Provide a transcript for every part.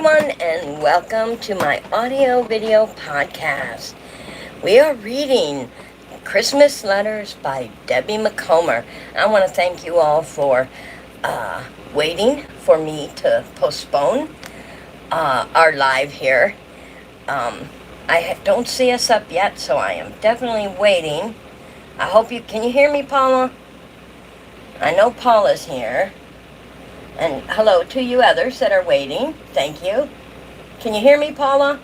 everyone, and welcome to my audio video podcast. We are reading Christmas Letters by Debbie McComber. I want to thank you all for waiting for me to postpone our live here. I don't see us up yet, so I am definitely waiting. I hope you... Can you hear me, Paula? I know Paula's here. And hello to you others that are waiting. Thank you. Can you hear me, Paula?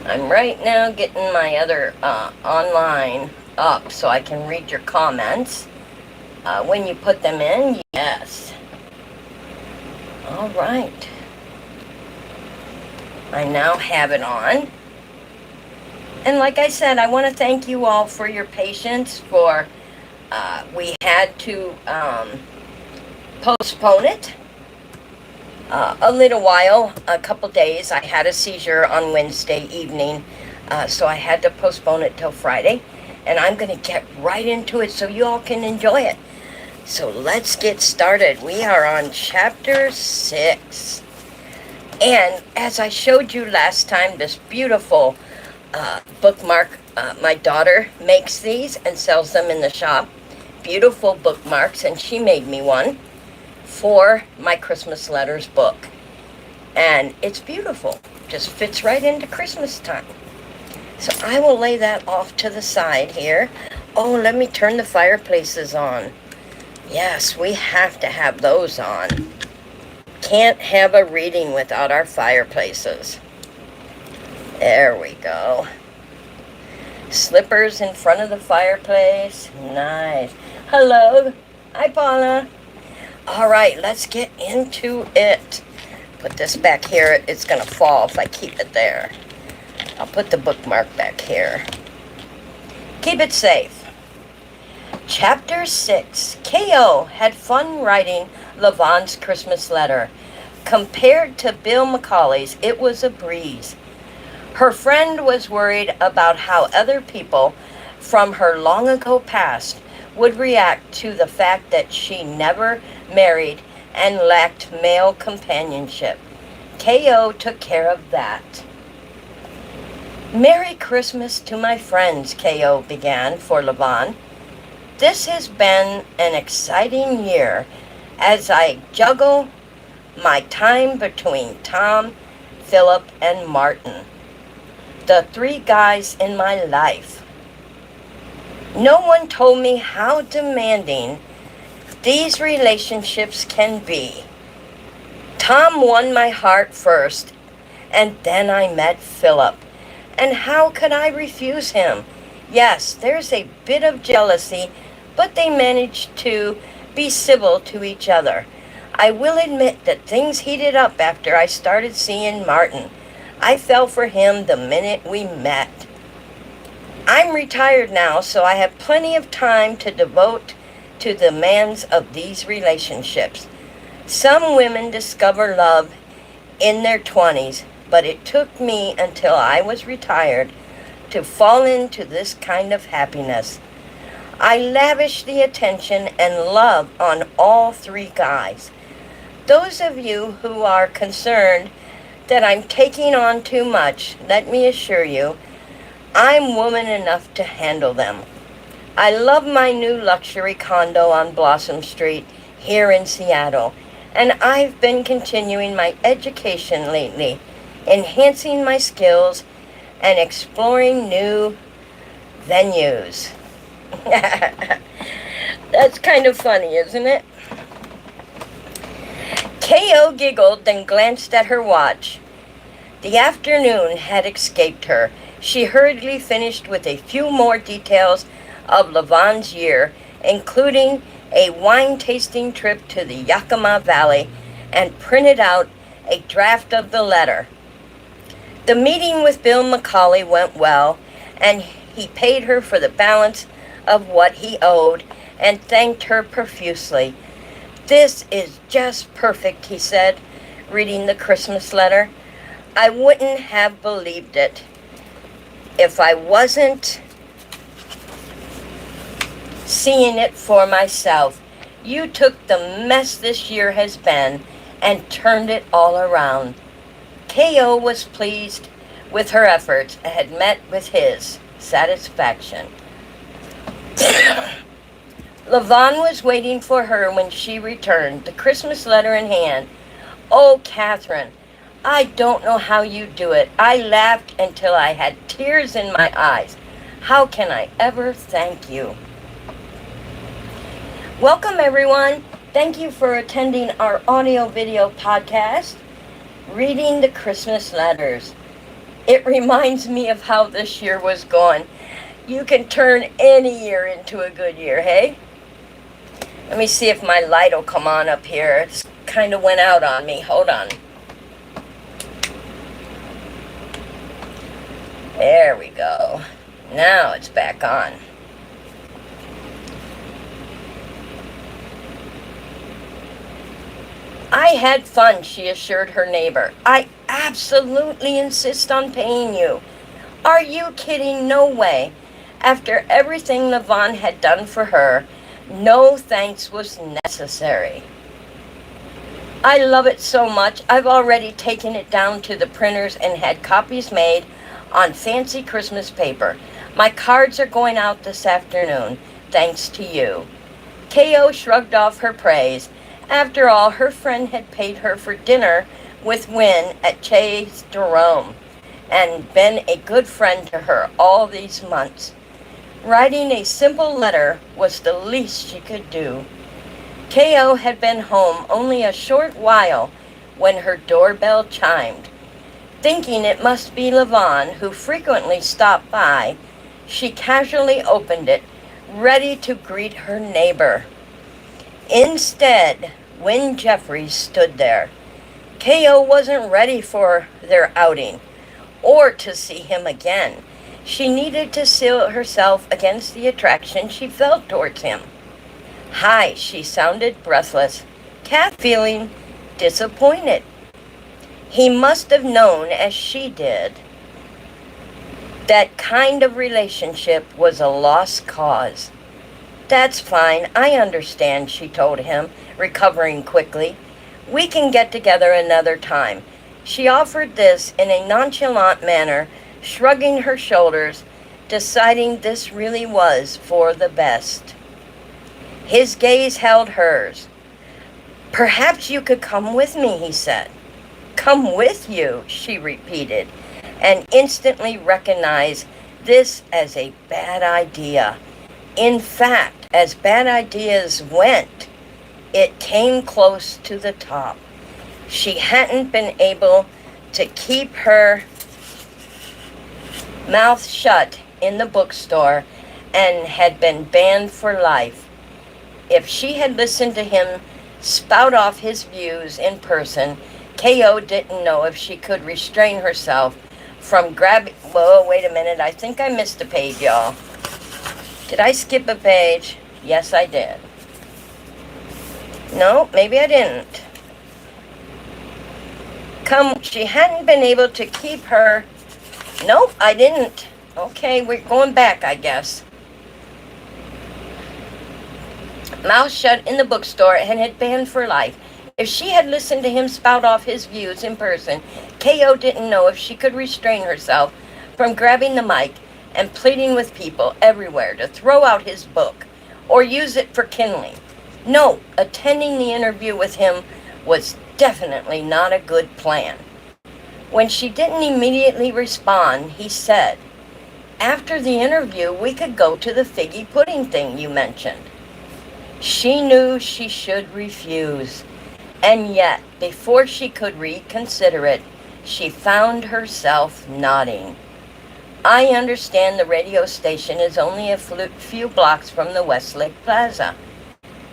I'm right now getting my other online up so I can read your comments. When you put them in, yes. All right. I now have it on. And like I said, I want to thank you all for your patience for, we had to postpone it a little while, a couple days. I had a seizure on Wednesday evening, so I had to postpone it till Friday. And I'm going to get right into it so you all can enjoy it. So let's get started. We are on chapter 6. And as I showed you last time, this beautiful bookmark, my daughter makes these and sells them in the shop. Beautiful bookmarks, and she made me one for my Christmas Letters book. And it's beautiful. Just fits right into Christmas time. So I will lay that off to the side here. Oh, let me turn the fireplaces on. Yes, we have to have those on. Can't have a reading without our fireplaces. There we go. Slippers in front of the fireplace. Nice. Hello. Hi, Paula. All right, let's get into it. Put this back here. It's going to fall if I keep it there. I'll put the bookmark back here. Keep it safe. Chapter 6. K.O. had fun writing Lavonne's Christmas letter. Compared to Bill Macaulay's, it was a breeze. Her friend was worried about how other people from her long ago past would react to the fact that she never married and lacked male companionship. K.O. took care of that. Merry Christmas to my friends, K.O. began for Lavonne. This has been an exciting year as I juggle my time between Tom, Philip, and Martin, the 3 guys in my life. No one told me how demanding these relationships can be. Tom won my heart first, and then I met Philip. And how could I refuse him? Yes, there's a bit of jealousy, but they managed to be civil to each other. I will admit that things heated up after I started seeing Martin. I fell for him the minute we met. I'm retired now, so I have plenty of time to devote to the demands of these relationships. Some women discover love in their 20s, but it took me until I was retired to fall into this kind of happiness. I lavish the attention and love on all 3 guys. Those of you who are concerned that I'm taking on too much, let me assure you, I'm woman enough to handle them. I love my new luxury condo on Blossom Street here in Seattle, and I've been continuing my education lately, enhancing my skills and exploring new venues. That's kind of funny, isn't it? K.O. giggled, then glanced at her watch. The afternoon had escaped her. She hurriedly finished with a few more details of Lavonne's year, including a wine-tasting trip to the Yakima Valley, and printed out a draft of the letter. The meeting with Bill Macaulay went well, and he paid her for the balance of what he owed and thanked her profusely. "This is just perfect," he said, reading the Christmas letter. "I wouldn't have believed it. if I wasn't seeing it for myself. You took the mess this year has been and turned it all around. K.O. was pleased with her efforts and had met with his satisfaction. Levon was waiting for her when she returned, the Christmas letter in hand. Oh, Catherine, I don't know how you do it. I laughed until I had tears in my eyes. How can I ever thank you? Welcome, everyone. Thank you for attending our audio-video podcast, Reading the Christmas Letters. It reminds me of how this year was going. You can turn any year into a good year, hey? Let me see if my light will come on up here. It's kind of went out on me. Hold on. There we go. Now it's back on. I had fun, she assured her neighbor. I absolutely insist on paying you. Are you kidding? No way. After everything Levon had done for her, no thanks was necessary. I love it so much, I've already taken it down to the printers and had copies made on fancy Christmas paper. My cards are going out this afternoon, thanks to you. K.O. shrugged off her praise. After all, her friend had paid her for dinner with Wynne at TZED and been a good friend to her all these months. Writing a simple letter was the least she could do. K.O. had been home only a short while when her doorbell chimed. Thinking it must be Levon, who frequently stopped by, she casually opened it, ready to greet her neighbor. Instead, Wynne Jeffries stood there. K.O. wasn't ready for their outing, or to see him again. She needed to seal herself against the attraction she felt towards him. Hi, she sounded breathless, feeling disappointed. He must have known, as she did, that kind of relationship was a lost cause. That's fine, I understand, she told him, recovering quickly. We can get together another time. She offered this in a nonchalant manner, shrugging her shoulders, deciding this really was for the best. His gaze held hers. Perhaps you could come with me, he said. Come with you, she repeated, and instantly recognized this as a bad idea. In fact, as bad ideas went, it came close to the top. She hadn't been able to keep her mouth shut in the bookstore and had been banned for life. If she had listened to him spout off his views in person, K.O. didn't know if she could restrain herself from grabbing... Whoa, wait a minute. I think I missed a page, y'all. Did I skip a page? Yes, I did. No, maybe I didn't. She hadn't been able to keep her... Nope, I didn't. Okay, we're going back, I guess. Mouth shut in the bookstore and had banned for life. If she had listened to him spout off his views in person, K.O. didn't know if she could restrain herself from grabbing the mic and pleading with people everywhere to throw out his book or use it for kindling. No, attending the interview with him was definitely not a good plan. When she didn't immediately respond, he said, after the interview, we could go to the figgy pudding thing you mentioned. She knew she should refuse, and yet, before she could reconsider it, she found herself nodding. I understand the radio station is only a few blocks from the Westlake Plaza.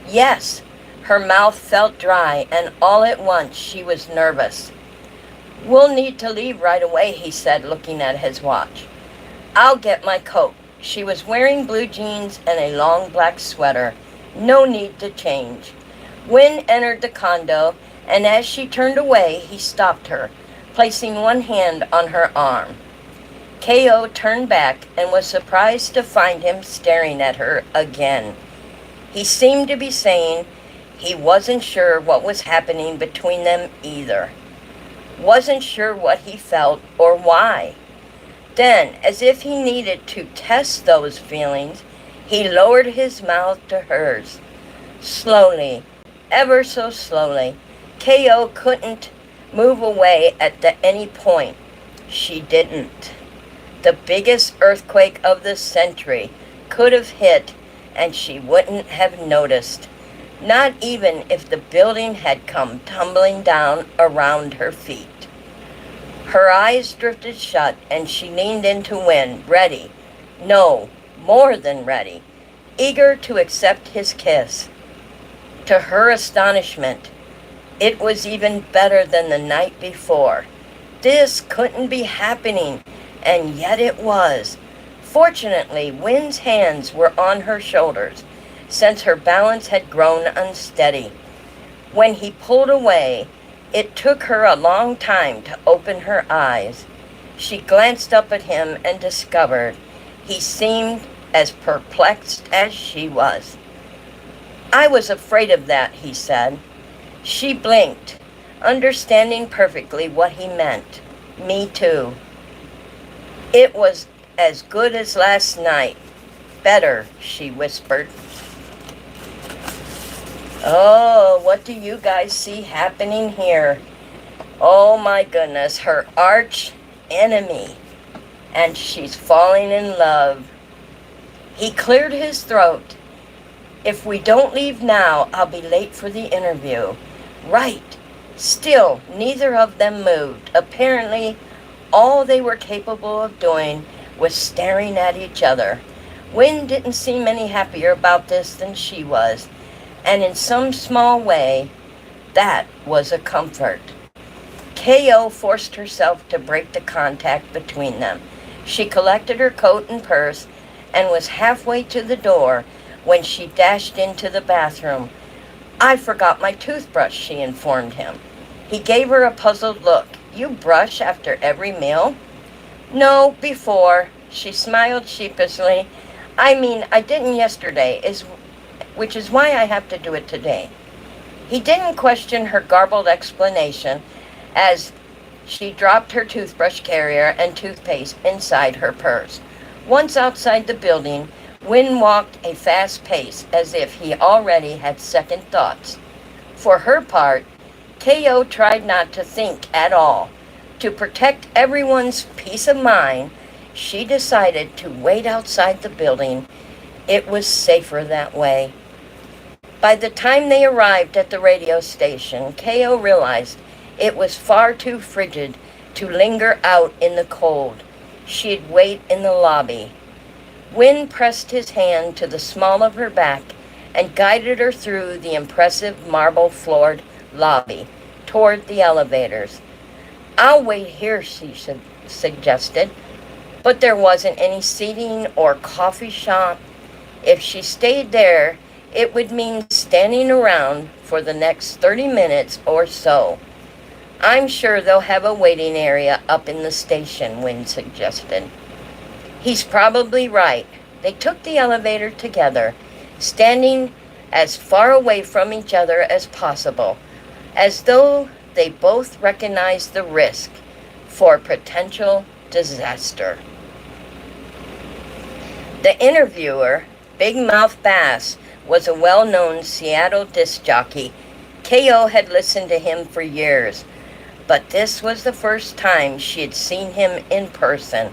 Yes, her mouth felt dry, and all at once she was nervous. We'll need to leave right away, he said, looking at his watch. I'll get my coat. She was wearing blue jeans and a long black sweater. No need to change. Wynne entered the condo, and as she turned away, he stopped her, placing one hand on her arm. K.O. turned back and was surprised to find him staring at her again. He seemed to be saying he wasn't sure what was happening between them either. Wasn't sure what he felt or why. Then, as if he needed to test those feelings, he lowered his mouth to hers. Slowly, ever so slowly. K.O. couldn't move away at any point. She didn't. The biggest earthquake of the century could have hit and she wouldn't have noticed. Not even if the building had come tumbling down around her feet. Her eyes drifted shut and she leaned into Win, ready. No, more than ready. Eager to accept his kiss. To her astonishment, it was even better than the night before. This couldn't be happening, and yet it was. Fortunately, Win's hands were on her shoulders, since her balance had grown unsteady. When he pulled away, it took her a long time to open her eyes. She glanced up at him and discovered he seemed as perplexed as she was. "I was afraid of that," he said. She blinked, understanding perfectly what he meant. "Me too." "It was as good as last night. Better," she whispered. Oh, what do you guys see happening here? Oh my goodness, her arch enemy. And she's falling in love. He cleared his throat. "If we don't leave now, I'll be late for the interview." Right. Still, neither of them moved. Apparently, all they were capable of doing was staring at each other. Win didn't seem any happier about this than she was, and in some small way, that was a comfort. K.O. forced herself to break the contact between them. She collected her coat and purse and was halfway to the door when she dashed into the bathroom. "I forgot my toothbrush," she informed him. He gave her a puzzled look. "You brush after every meal?" "No, before." She smiled sheepishly. "I mean, I didn't yesterday, which is why I have to do it today." He didn't question her garbled explanation as she dropped her toothbrush carrier and toothpaste inside her purse. Once outside the building, Win walked a fast pace as if he already had second thoughts. For her part, K.O. tried not to think at all. To protect everyone's peace of mind, she decided to wait outside the building. It was safer that way. By the time they arrived at the radio station, K.O. realized it was far too frigid to linger out in the cold. She'd wait in the lobby. Win pressed his hand to the small of her back and guided her through the impressive marble-floored lobby toward the elevators. "I'll wait here," she suggested, but there wasn't any seating or coffee shop. If she stayed there, it would mean standing around for the next 30 minutes or so. "I'm sure they'll have a waiting area up in the station," Win suggested. He's probably right. They took the elevator together, standing as far away from each other as possible, as though they both recognized the risk for potential disaster. The interviewer, Big Mouth Bass, was a well-known Seattle disc jockey. K.O. had listened to him for years, but this was the first time she had seen him in person.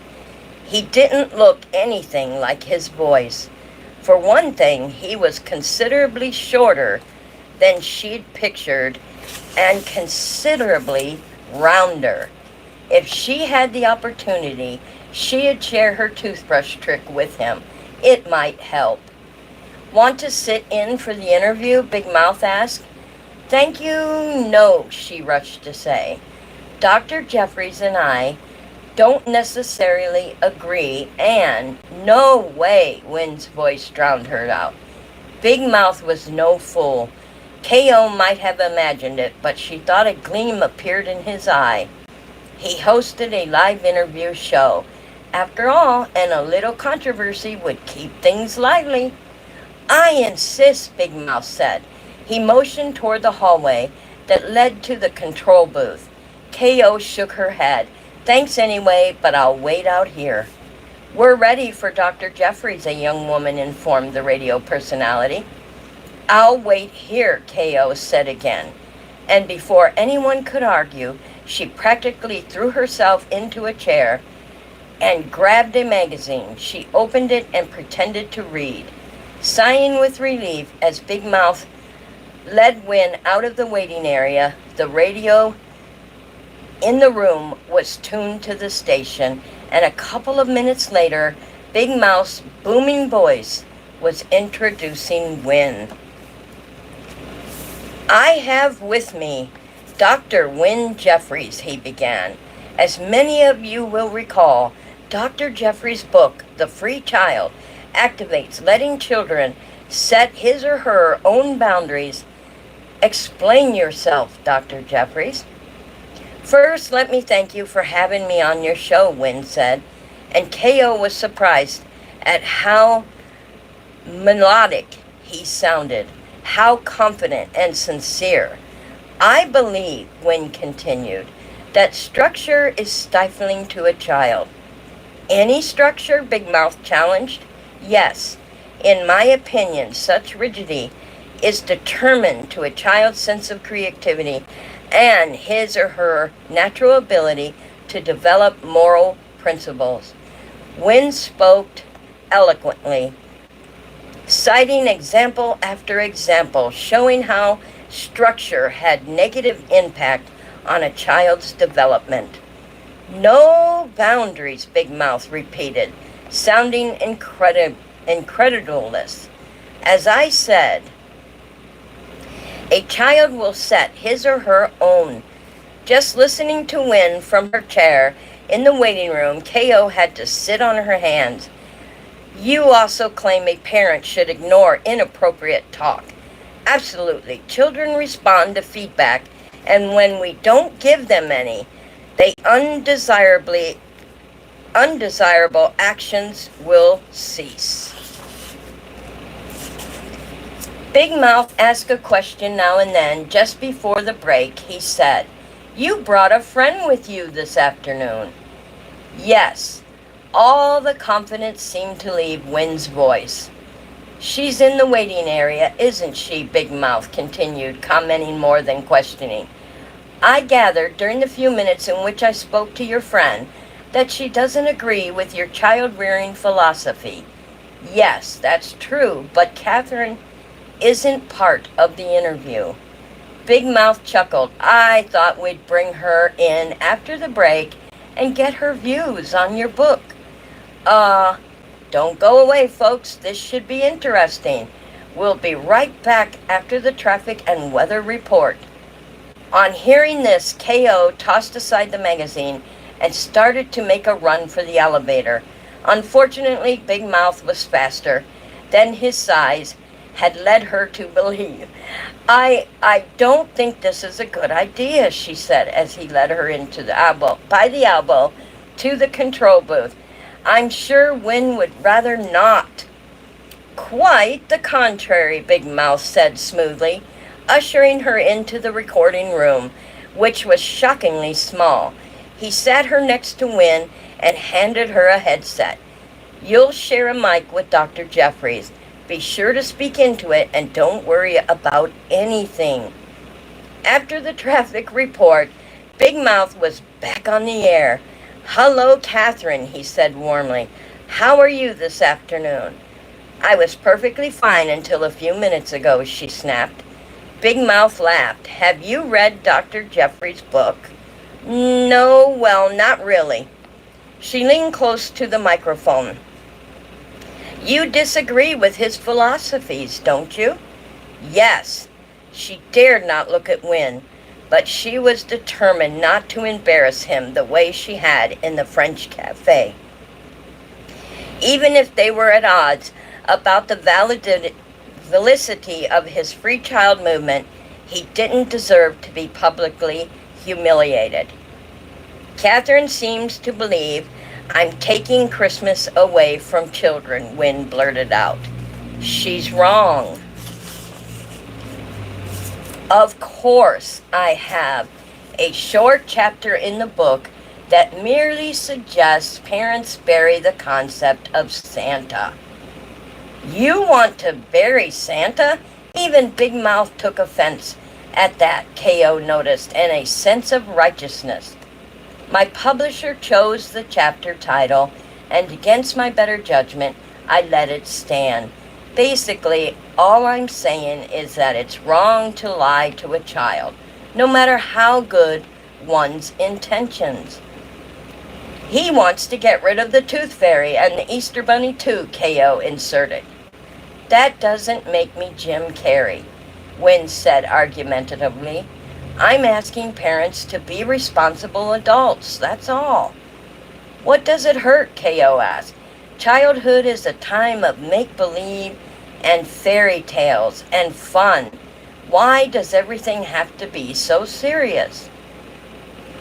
He didn't look anything like his voice. For one thing, he was considerably shorter than she'd pictured and considerably rounder. If she had the opportunity, she'd share her toothbrush trick with him. It might help. "Want to sit in for the interview?" Big Mouth asked. "Thank you, no," she rushed to say. "Dr. Jeffries and I don't necessarily agree, and..." "No way," Win's voice drowned her out. Big Mouth was no fool. K.O. might have imagined it, but she thought a gleam appeared in his eye. He hosted a live interview show. After all, and a little controversy would keep things lively. I insist, Big Mouth said. He motioned toward the hallway that led to the control booth. K.O. shook her head. Thanks anyway, but I'll wait out here. We're ready for Dr. Jeffries, a young woman informed the radio personality. I'll wait here, K.O. said again. And before anyone could argue, she practically threw herself into a chair and grabbed a magazine. She opened it and pretended to read, sighing with relief as Big Mouth led Wynn out of the waiting area. The radio in the room was tuned to the station, and a couple of minutes later, Big Mouth's booming voice was introducing Wynn. I have with me Dr. Wynn Jeffries, he began. As many of you will recall, Dr. Jeffries' book, The Free Child, activates letting children set his or her own boundaries. Explain yourself, Dr. Jeffries. First, let me thank you for having me on your show, Wynn said, and K.O. was surprised at how melodic he sounded, how confident and sincere. I believe, Wynn continued, that structure is stifling to a child. Any structure? Big Mouth challenged. Yes, in my opinion, such rigidity is determined to a child's sense of creativity and his or her natural ability to develop moral principles. Wynn spoke eloquently, citing example after example, showing how structure had negative impact on a child's development. No boundaries, Big Mouth repeated, sounding incredulous. As I said, a child will set his or her own. Just listening to Wynn from her chair in the waiting room, K.O. had to sit on her hands. You also claim a parent should ignore inappropriate talk. Absolutely. Children respond to feedback, and when we don't give them any, they undesirable actions will cease. Big Mouth asked a question now and then. Just before the break, he said, You brought a friend with you this afternoon. Yes. All the confidence seemed to leave Wynn's voice. She's in the waiting area, isn't she? Big Mouth continued, commenting more than questioning. I gathered during the few minutes in which I spoke to your friend that she doesn't agree with your child-rearing philosophy. Yes, that's true, but Catherine isn't part of the interview. Big Mouth chuckled. I thought we'd bring her in after the break and get her views on your book. Don't go away, folks. This should be interesting. We'll be right back after the traffic and weather report. On hearing this, K.O. tossed aside the magazine and started to make a run for the elevator. Unfortunately, Big Mouth was faster than his size had led her to believe. I don't think this is a good idea, she said as he led her into by the elbow to the control booth. I'm sure Wynn would rather not. Quite the contrary, Big Mouth said smoothly, ushering her into the recording room, which was shockingly small. He sat her next to Wynn and handed her a headset. You'll share a mic with Dr. Jeffries. Be sure to speak into it and don't worry about anything. After the traffic report, Big Mouth was back on the air. Hello, Catherine, he said warmly. How are you this afternoon? I was perfectly fine until a few minutes ago, she snapped. Big Mouth laughed. Have you read Dr. Jeffries' book? No, well, not really. She leaned close to the microphone. You disagree with his philosophies, don't you? Yes. She dared not look at Wynn, but she was determined not to embarrass him the way she had in the French cafe. Even if they were at odds about the validity of his free child movement, he didn't deserve to be publicly humiliated. Catherine seems to believe I'm taking Christmas away from children, Wynn blurted out. She's wrong. Of course, I have a short chapter in the book that merely suggests parents bury the concept of Santa. You want to bury Santa? Even Big Mouth took offense at that, K.O. noticed, and a sense of righteousness. My publisher chose the chapter title, and against my better judgment, I let it stand. Basically, all I'm saying is that it's wrong to lie to a child, no matter how good one's intentions. He wants to get rid of the Tooth Fairy and the Easter Bunny too, K.O. inserted. That doesn't make me Jim Carrey, Wynn said argumentatively. I'm asking parents to be responsible adults, that's all. What does it hurt, K.O. asked. Childhood is a time of make-believe and fairy tales and fun. Why does everything have to be so serious?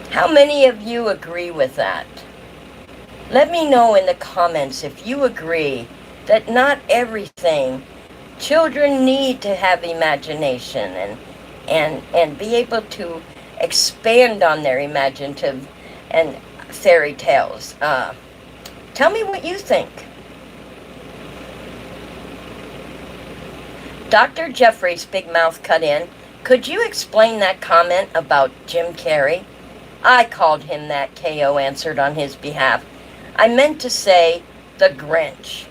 How many of you agree with that? Let me know in the comments if you agree that not everything. Children need to have imagination and be able to expand on their imaginative and fairy tales. Tell me what you think. Dr. Jeffries' Big Mouth cut in. Could you explain that comment about Jim Carrey? I called him that, K.O. answered on his behalf. I meant to say the Grinch.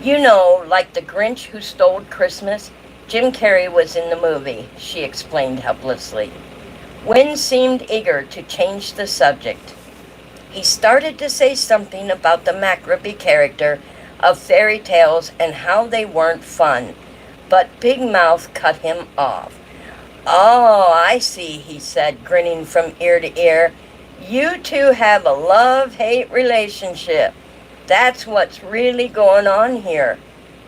You know, like the Grinch who stole Christmas? Jim Carrey was in the movie, she explained helplessly. Wynn seemed eager to change the subject. He started to say something about the Macroby character of fairy tales and how they weren't fun, but Big Mouth cut him off. Oh, I see, he said, grinning from ear to ear. You two have a love-hate relationship. That's what's really going on here.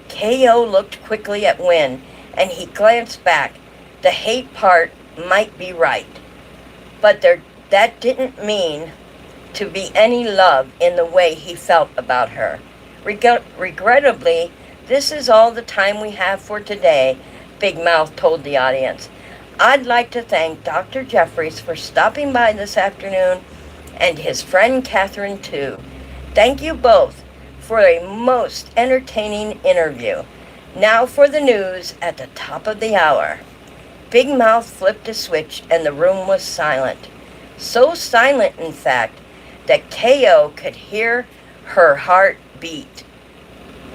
K.O. looked quickly at Wynn, and he glanced back. The hate part might be right, but that didn't mean to be any love in the way he felt about her. Regrettably, this is all the time we have for today, Big Mouth told the audience. I'd like to thank Dr. Jeffries for stopping by this afternoon, and his friend Catherine too. Thank you both for a most entertaining interview. Now for the news at the top of the hour. Big Mouth flipped a switch and the room was silent. So silent, in fact, that K.O. could hear her heart beat.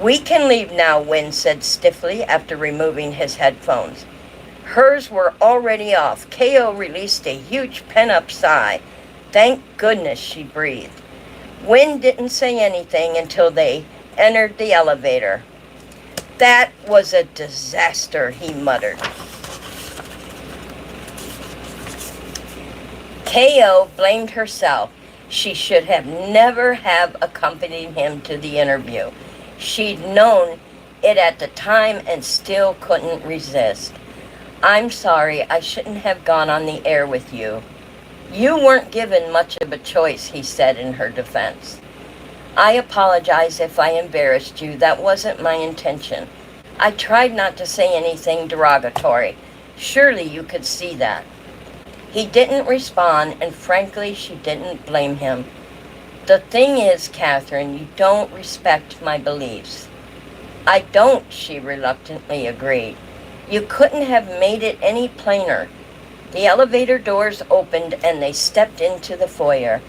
We can leave now, Wynn said stiffly after removing his headphones. Hers were already off. K.O. released a huge pent-up sigh. Thank goodness, she breathed. Wynn didn't say anything until they entered the elevator. That was a disaster, he muttered. K.O. blamed herself. She should have never have accompanied him to the interview. She'd known it at the time and still couldn't resist. I'm sorry, I shouldn't have gone on the air with you. You weren't given much of a choice, he said in her defense. I apologize if I embarrassed you. That wasn't my intention. I tried not to say anything derogatory. Surely you could see that. He didn't respond, and frankly, she didn't blame him. The thing is, Catherine, you don't respect my beliefs. I don't, she reluctantly agreed. You couldn't have made it any plainer. The elevator doors opened and they stepped into the foyer.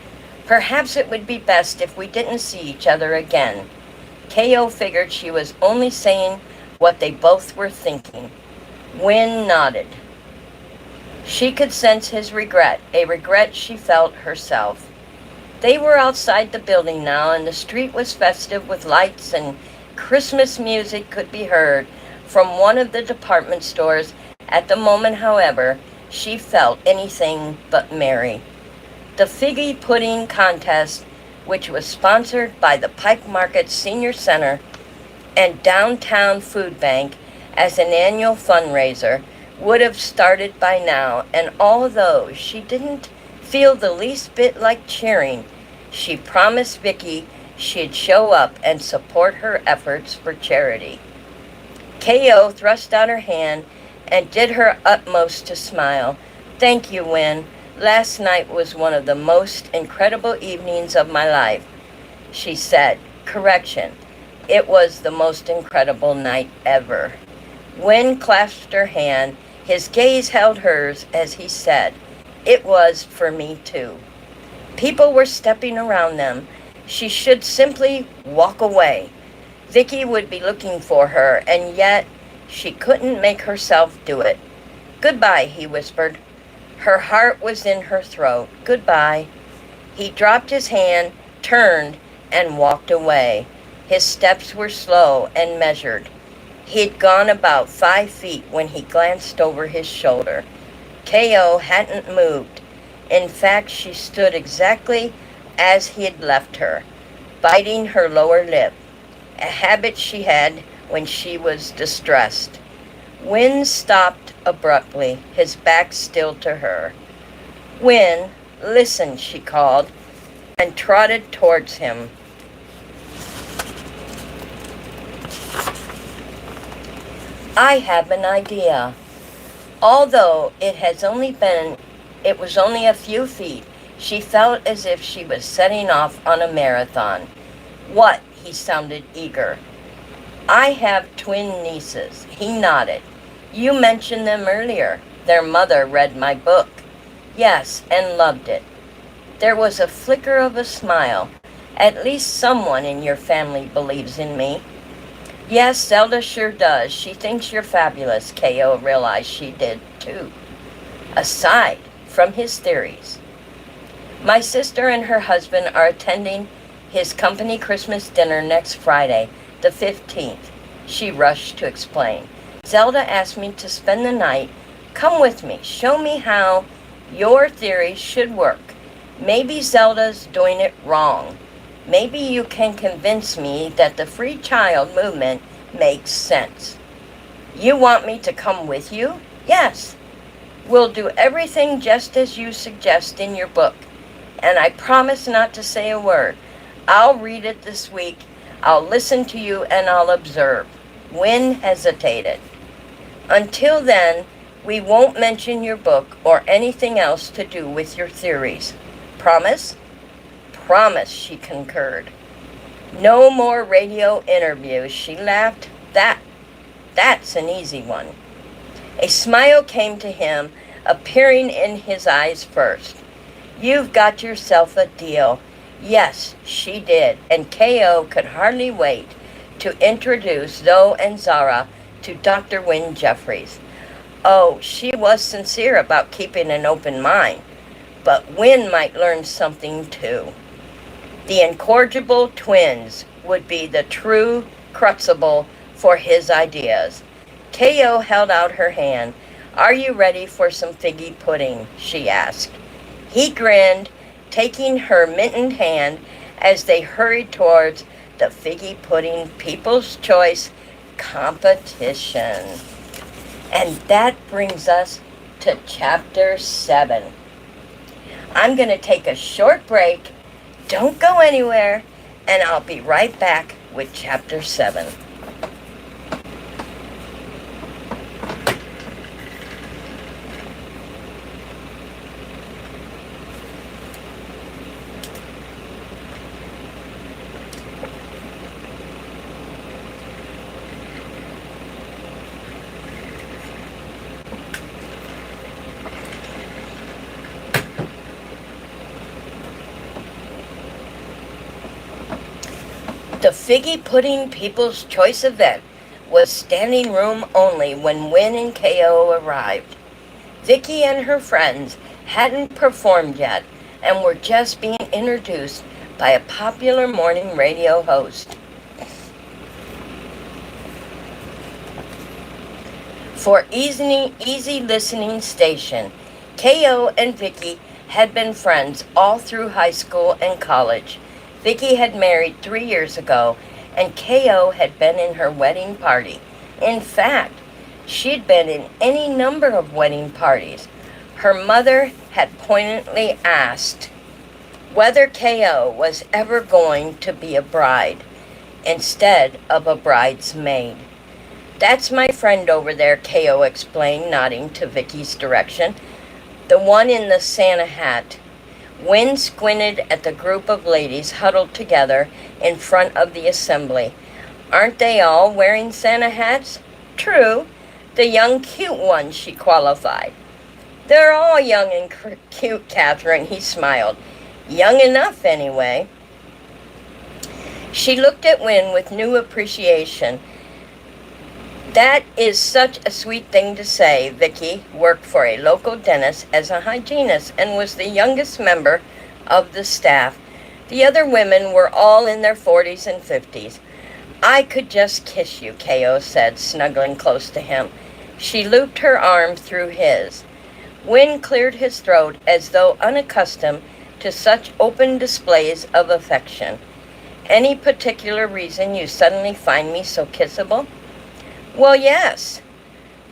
Perhaps it would be best if we didn't see each other again. K.O. figured she was only saying what they both were thinking. Wynn nodded. She could sense his regret, a regret she felt herself. They were outside the building now, and the street was festive with lights, and Christmas music could be heard from one of the department stores. At the moment, however, she felt anything but merry. The figgy pudding contest, which was sponsored by the Pike Market Senior Center and Downtown Food Bank as an annual fundraiser, would have started by now, and although she didn't feel the least bit like cheering, She promised Vicky she'd show up and support her efforts for charity. K.O. thrust out her hand and did her utmost to smile. "Thank you, Win. Last night was one of the most incredible evenings of my life," she said. Correction, it was the most incredible night ever. Win clasped her hand. His gaze held hers as he said, "It was for me too." People were stepping around them. She should simply walk away. Vicky would be looking for her, and yet she couldn't make herself do it. "Goodbye," he whispered. Her heart was in her throat. "Goodbye." He dropped his hand, turned, and walked away. His steps were slow and measured. He had gone about 5 feet when he glanced over his shoulder. K.O. hadn't moved. In fact, she stood exactly as he had left her, biting her lower lip, a habit she had when she was distressed. Win stopped abruptly, his back still to her. "Win, listen," she called, and trotted towards him. "I have an idea." Although it was only a few feet, she felt as if she was setting off on a marathon. "What?" He sounded eager. "I have twin nieces." He nodded. "You mentioned them earlier. Their mother read my book." "Yes, and loved it." There was a flicker of a smile. "At least someone in your family believes in me." "Yes, Zelda sure does. She thinks you're fabulous." K.O. realized she did too. Aside from his theories, "My sister and her husband are attending his company Christmas dinner next Friday, the 15th, she rushed to explain. "Zelda asked me to spend the night. Come with me. Show me how your theories should work. Maybe Zelda's doing it wrong. Maybe you can convince me that the free child movement makes sense." "You want me to come with you?" "Yes. We'll do everything just as you suggest in your book. And I promise not to say a word. I'll read it this week. I'll listen to you and I'll observe." Win hesitated. "Until then, we won't mention your book or anything else to do with your theories. Promise?" "Promise," she concurred. "No more radio interviews," she laughed. That's an easy one." A smile came to him, appearing in his eyes first. "You've got yourself a deal." Yes, she did, and K.O. could hardly wait to introduce Zoe and Zara to Dr. Wynne Jeffries. Oh, she was sincere about keeping an open mind, but Wynne might learn something too. The incorrigible twins would be the true crucible for his ideas. K.O. held out her hand. "Are you ready for some figgy pudding?" she asked. He grinned, taking her mittened hand as they hurried towards the figgy pudding People's Choice competition. And that brings us to Chapter 7. I'm going to take a short break. Don't go anywhere, and I'll be right back with Chapter 7. The Figgy Pudding People's Choice event was standing room only when Wynne and K.O. arrived. Vicky and her friends hadn't performed yet and were just being introduced by a popular morning radio host. For easy listening station, K.O. and Vicky had been friends all through high school and college. Vicky had married 3 years ago, and K.O. had been in her wedding party. In fact, she'd been in any number of wedding parties. Her mother had poignantly asked, whether KO was ever going to be a bride instead of a bridesmaid. "That's my friend over there," KO explained, nodding to Vicky's direction. "The one in the Santa hat." Wynn squinted at the group of ladies huddled together in front of the assembly. "Aren't they all wearing Santa hats?" "True. The young cute ones," she qualified. "They're all young and cute, Catherine," he smiled. "Young enough, anyway." She looked at Wynn with new appreciation. "That is such a sweet thing to say." Vicky worked for a local dentist as a hygienist and was the youngest member of the staff. The other women were all in their 40s and 50s. "I could just kiss you," KO said, snuggling close to him. She looped her arm through his. Wynn cleared his throat as though unaccustomed to such open displays of affection. "Any particular reason you suddenly find me so kissable?" "Well, yes.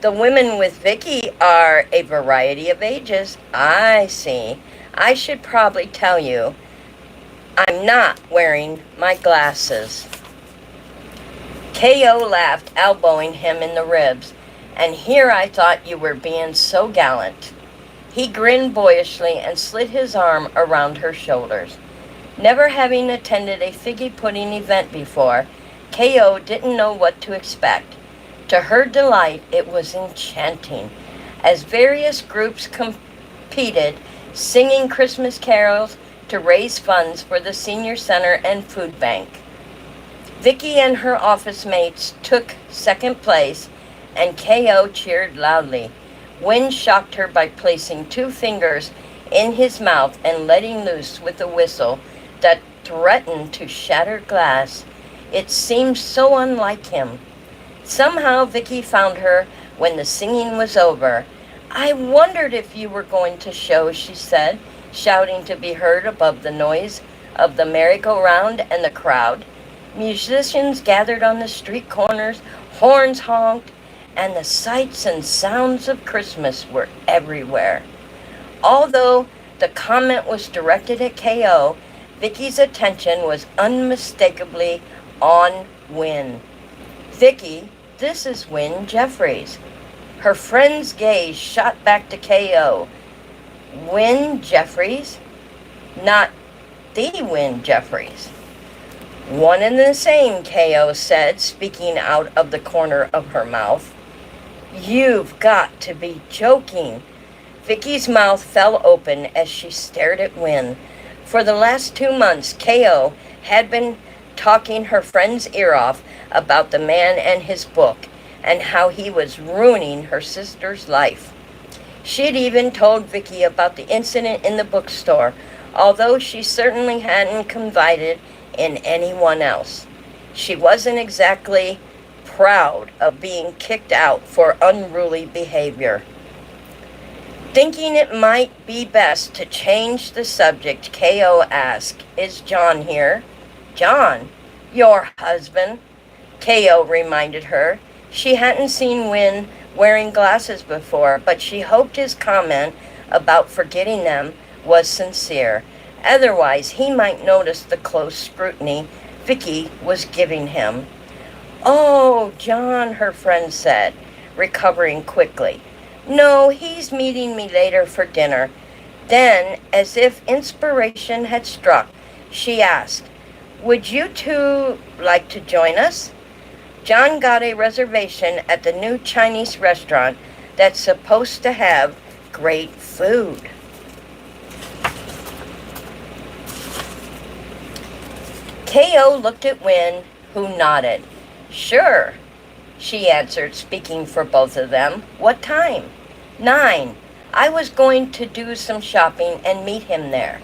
The women with Vicky are a variety of ages." "I see. I should probably tell you I'm not wearing my glasses." KO laughed, elbowing him in the ribs. "And here I thought you were being so gallant." He grinned boyishly and slid his arm around her shoulders. Never having attended a figgy pudding event before, KO didn't know what to expect. To her delight, it was enchanting, as various groups competed, singing Christmas carols to raise funds for the senior center and food bank. Vicky and her office mates took second place, and KO cheered loudly. Wynn shocked her by placing 2 fingers in his mouth and letting loose with a whistle that threatened to shatter glass. It seemed so unlike him. Somehow Vicky found her when the singing was over. "I wondered if you were going to show," she said, shouting to be heard above the noise of the merry-go-round and the crowd. Musicians gathered on the street corners, horns honked, and the sights and sounds of Christmas were everywhere. Although the comment was directed at KO, Vicky's attention was unmistakably on Wynn. "Vicky, this is Wynn Jeffries." Her friend's gaze shot back to KO. "Wynn Jeffries? Not the Wynn Jeffries?" "One and the same," KO said, speaking out of the corner of her mouth. "You've got to be joking." Vicky's mouth fell open as she stared at Wynn. For the last 2 months, KO had been talking her friend's ear off about the man and his book, and how he was ruining her sister's life. She'd even told Vicky about the incident in the bookstore, although she certainly hadn't confided in anyone else. She wasn't exactly proud of being kicked out for unruly behavior. Thinking it might be best to change the subject, KO asked, "Is John here?" "John? Your husband?" KO reminded her. She hadn't seen Wynn wearing glasses before, but she hoped his comment about forgetting them was sincere. Otherwise, he might notice the close scrutiny Vicky was giving him. "Oh, John," her friend said, recovering quickly. "No, he's meeting me later for dinner." Then, as if inspiration had struck, she asked, "Would you two like to join us?" John got a reservation at the new Chinese restaurant that's supposed to have great food. KO looked at Wynn, who nodded. "Sure," she answered, speaking for both of them. "What time?" 9. I was going to do some shopping and meet him there."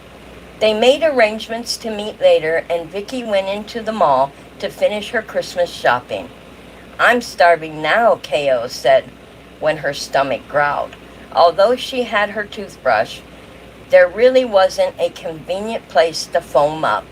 They made arrangements to meet later, and Vicky went into the mall to finish her Christmas shopping. "I'm starving now," KO said when her stomach growled. Although she had her toothbrush, there really wasn't a convenient place to foam up.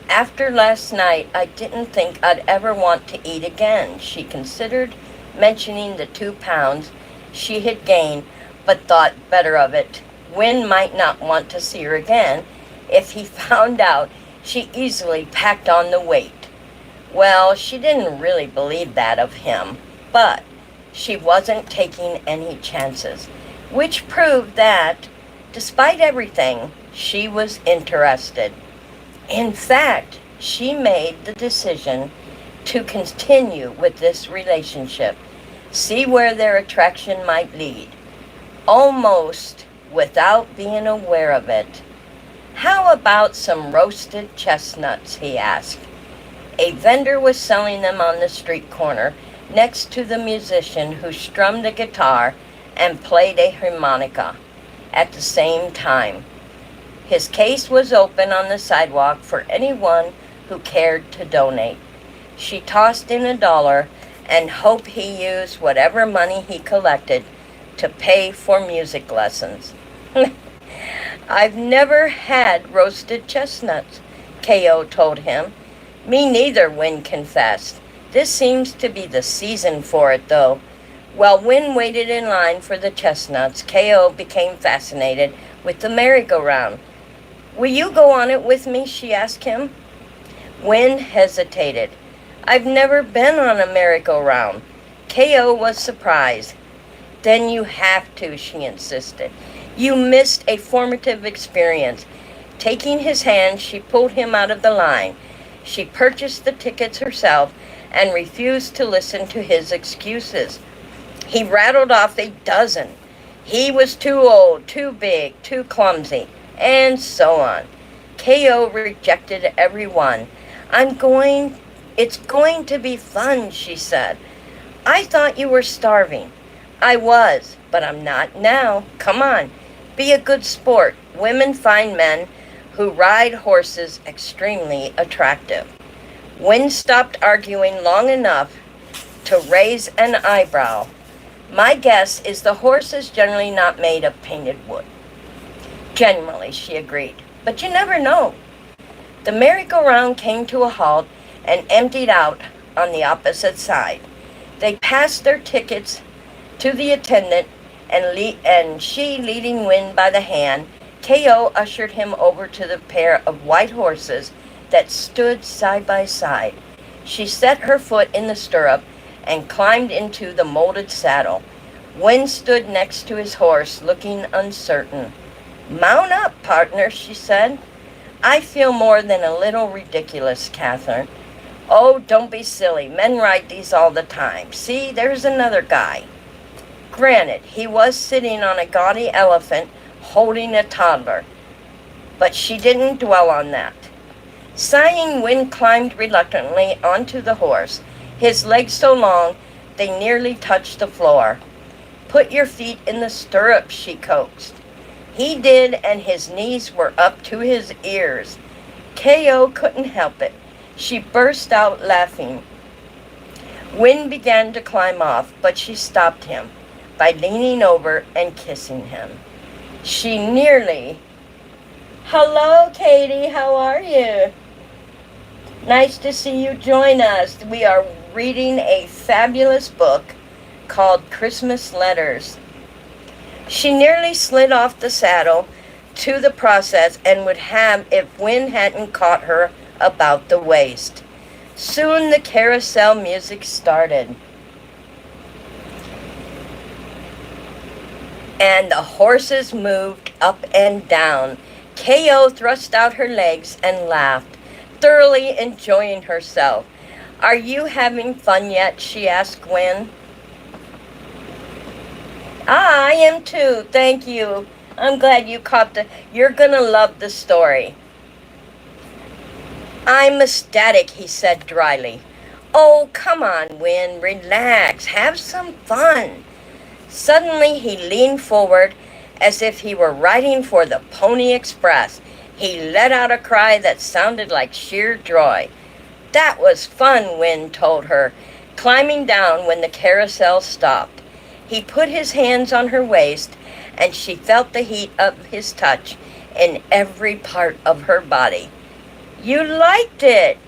"After last night, I didn't think I'd ever want to eat again." She considered mentioning the 2 pounds she had gained, but thought better of it. Wynn might not want to see her again If he found out, she easily packed on the weight. Well, she didn't really believe that of him, but she wasn't taking any chances, which proved that, despite everything, she was interested. In fact, she made the decision to continue with this relationship, see where their attraction might lead, almost without being aware of it. "How about some roasted chestnuts?" he asked. A vendor was selling them on the street corner next to the musician who strummed a guitar and played a harmonica at the same time. His case was open on the sidewalk for anyone who cared to donate. She tossed in $1 and hoped he used whatever money he collected to pay for music lessons. "I've never had roasted chestnuts," K.O. told him. "Me neither," Win confessed. "This seems to be the season for it, though." While Win waited in line for the chestnuts, K.O. became fascinated with the merry-go-round. "Will you go on it with me?" she asked him. Win hesitated. "I've never been on a merry-go-round." K.O. was surprised. "Then you have to," she insisted. "You missed a formative experience." Taking his hand, she pulled him out of the line. She purchased the tickets herself and refused to listen to his excuses. He rattled off a dozen. He was too old, too big, too clumsy, and so on. K.O. rejected every one. It's going to be fun," she said. "I thought you were starving." "I was, but I'm not now. Come on, be a good sport. Women find men who ride horses extremely attractive." Win stopped arguing long enough to raise an eyebrow. "My guess is the horse is generally not made of painted wood." "Generally," she agreed, "but you never know." The merry-go-round came to a halt and emptied out on the opposite side. They passed their tickets to the attendant, and she leading Win by the hand, K.O. ushered him over to the pair of white horses that stood side by side. She set her foot in the stirrup and climbed into the molded saddle. Win stood next to his horse, looking uncertain. "Mount up, partner," she said. "I feel more than a little ridiculous, Catherine." "Oh, don't be silly. Men ride these all the time. See, there's another guy." Granted, he was sitting on a gaudy elephant holding a toddler, but she didn't dwell on that. Sighing, Win climbed reluctantly onto the horse, his legs so long they nearly touched the floor. "Put your feet in the stirrups," she coaxed. He did, and his knees were up to his ears. K.O. couldn't help it. She burst out laughing. Win began to climb off, but she stopped him by leaning over and kissing him. She nearly... "Hello, Katie, how are you? Nice to see you join us. We are reading a fabulous book called Christmas Letters." She nearly slid off the saddle to the process and would have if Win hadn't caught her about the waist. Soon the carousel music started, and the horses moved up and down. K.O. thrust out her legs and laughed, thoroughly enjoying herself. "Are you having fun yet?" she asked Win. "I am too, thank you. I'm glad you caught you're gonna love the story." "I'm ecstatic," he said dryly. "Oh, come on, Win, relax, have some fun." Suddenly he leaned forward as if he were riding for the Pony Express. He let out a cry that sounded like sheer joy. "That was fun," Win told her, climbing down when the carousel stopped. He put his hands on her waist, and she felt the heat of his touch in every part of her body. "You liked it."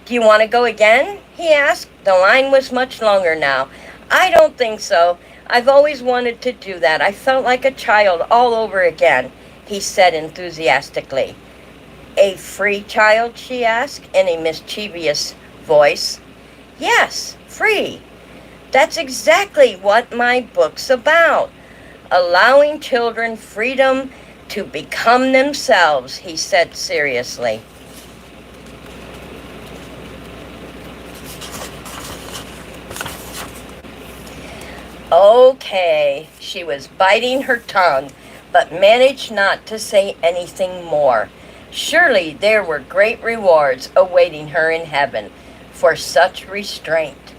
"Do you want to go again?" he asked. The line was much longer now. "I don't think so. I've always wanted to do that. I felt like a child all over again," he said enthusiastically. A free child, she asked in a mischievous voice. Yes, free. That's exactly what my book's about. Allowing children freedom to become themselves, he said seriously. Okay, she was biting her tongue, but managed not to say anything more. Surely there were great rewards awaiting her in heaven for such restraint.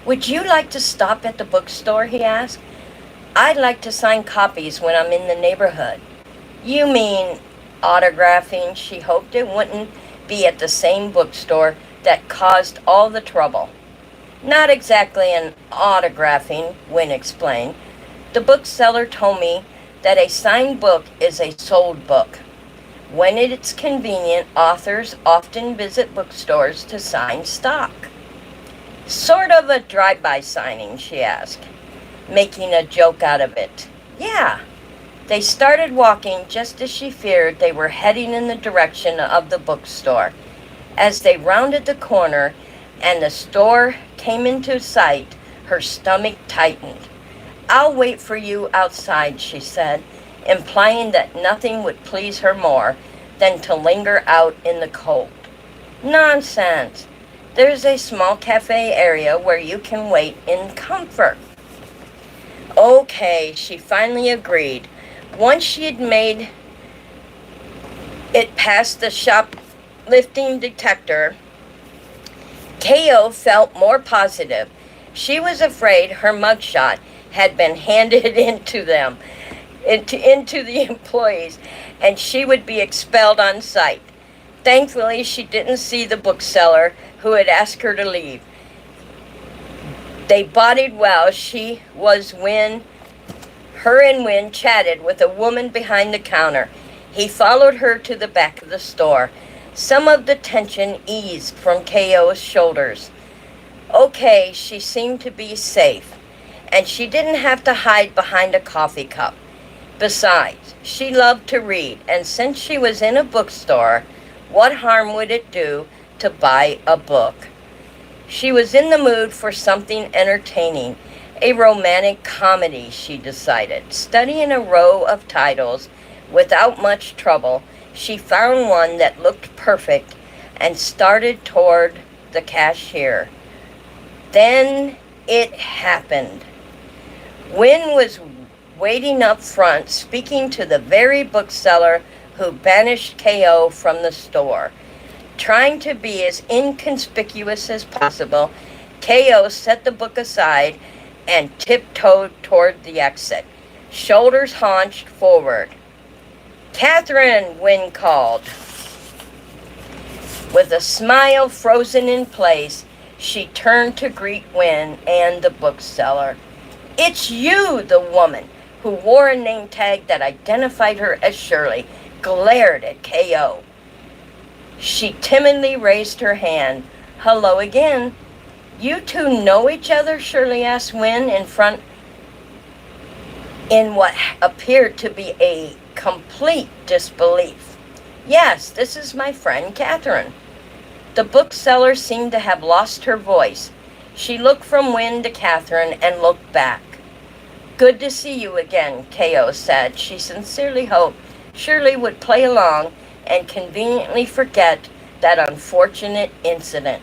Would you like to stop at the bookstore, he asked. I'd like to sign copies when I'm in the neighborhood. You mean autographing? She hoped it wouldn't be at the same bookstore that caused all the trouble. Not exactly an autographing, Wynne explained. The bookseller told me that a signed book is a sold book. When it's convenient, authors often visit bookstores to sign stock. Sort of a drive-by signing, she asked, making a joke out of it. Yeah. They started walking just as she feared they were heading in the direction of the bookstore. As they rounded the corner and the store came into sight, her stomach tightened. I'll wait for you outside, she said, implying that nothing would please her more than to linger out in the cold. Nonsense. There's a small cafe area where you can wait in comfort. Okay, she finally agreed. Once she had made it past the shoplifting detector, K.O. felt more positive. She was afraid her mugshot had been handed into the employees, and she would be expelled on sight. Thankfully, she didn't see the bookseller who had asked her to leave. They bodied well. Her and Wynne chatted with a woman behind the counter. He followed her to the back of the store. Some of the tension eased from K.O.'s shoulders. Okay, she seemed to be safe, and she didn't have to hide behind a coffee cup. Besides, she loved to read, and since she was in a bookstore, what harm would it do to buy a book? She was in the mood for something entertaining, a romantic comedy, she decided. Studying a row of titles without much trouble, she found one that looked perfect and started toward the cashier. Then it happened. Wynne was waiting up front, speaking to the very bookseller who banished K.O. from the store. Trying to be as inconspicuous as possible, K.O. set the book aside and tiptoed toward the exit, shoulders hunched forward. Catherine, Wynne called. With a smile frozen in place, she turned to greet Wynne and the bookseller. It's you, the woman, who wore a name tag that identified her as Shirley, glared at K.O. She timidly raised her hand. Hello again. You two know each other? Shirley asked Wynne in what appeared to be a complete disbelief. Yes, this is my friend Catherine. The bookseller seemed to have lost her voice. She looked from Wynne to Catherine and looked back. Good to see you again, K.O. said. She sincerely hoped Shirley would play along and conveniently forget that unfortunate incident.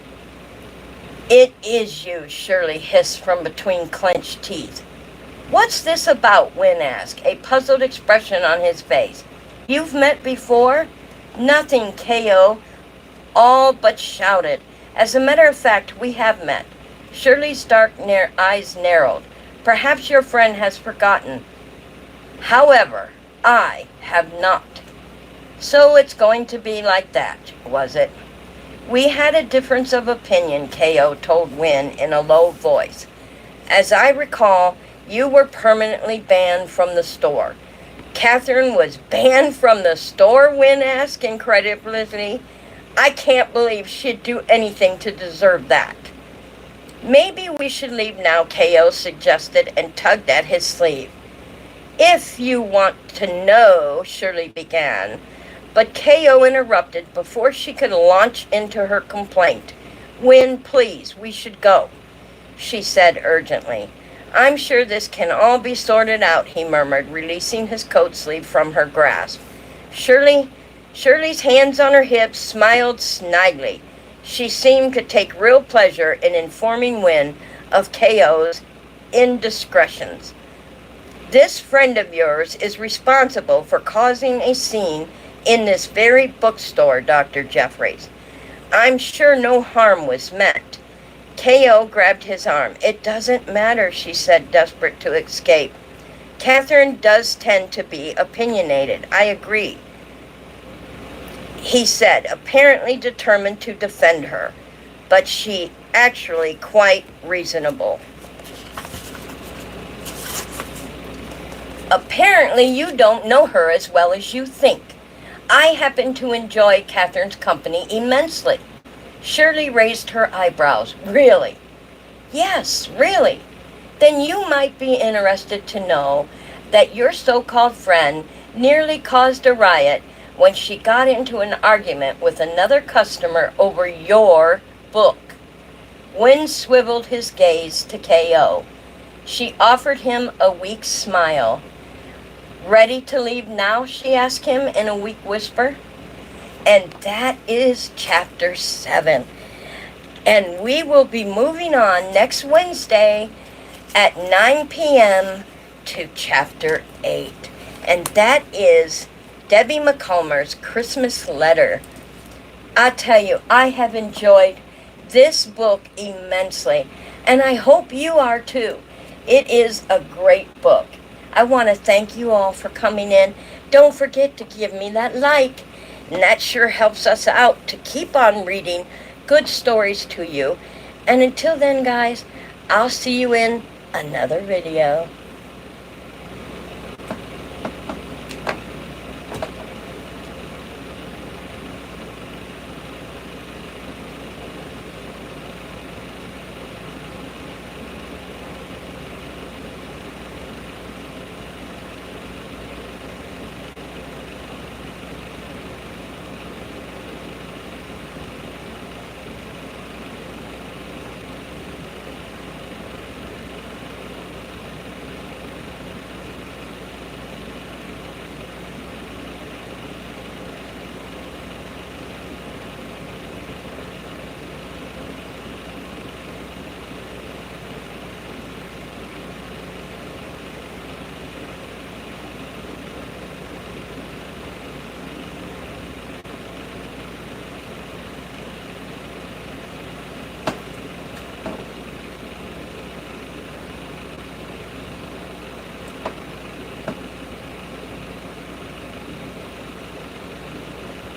It is you, Shirley hissed from between clenched teeth. What's this about? Wynne asked, a puzzled expression on his face. You've met before? Nothing, K.O. all but shouted. As a matter of fact, we have met. Shirley's dark eyes narrowed. Perhaps your friend has forgotten. However, I have not. So it's going to be like that, was it? We had a difference of opinion, K.O. told Wynne in a low voice. As I recall, you were permanently banned from the store. Catherine was banned from the store? Wynne asked incredulously. I can't believe she'd do anything to deserve that. Maybe we should leave now, K.O. suggested and tugged at his sleeve. If you want to know, Shirley began, But K.O. interrupted before she could launch into her complaint. "Win, please, we should go," she said urgently. "I'm sure this can all be sorted out," he murmured, releasing his coat sleeve from her grasp. Shirley's hands on her hips smiled snidely. She seemed to take real pleasure in informing Win of K.O.'s indiscretions. "This friend of yours is responsible for causing a scene in this very bookstore, Dr. Jeffries. I'm sure no harm was meant." K.O. grabbed his arm. "It doesn't matter," she said, desperate to escape. "Catherine does tend to be opinionated. I agree," he said, apparently determined to defend her. "But she actually quite reasonable." "Apparently you don't know her as well as you think. I happen to enjoy Catherine's company immensely." Shirley raised her eyebrows. "Really?" "Yes, really." "Then you might be interested to know that your so-called friend nearly caused a riot when she got into an argument with another customer over your book." Wynne swiveled his gaze to K.O. She offered him a weak smile. "Ready to leave now?" she asked him in a weak whisper. And that is Chapter 7. And we will be moving on next Wednesday at 9 p.m. to Chapter 8. And that is Debbie McComber's Christmas Letter. I tell you, I have enjoyed this book immensely, and I hope you are too. It is a great book. I want to thank you all for coming in. Don't forget to give me that like, and that sure helps us out to keep on reading good stories to you. And until then, guys, I'll see you in another video.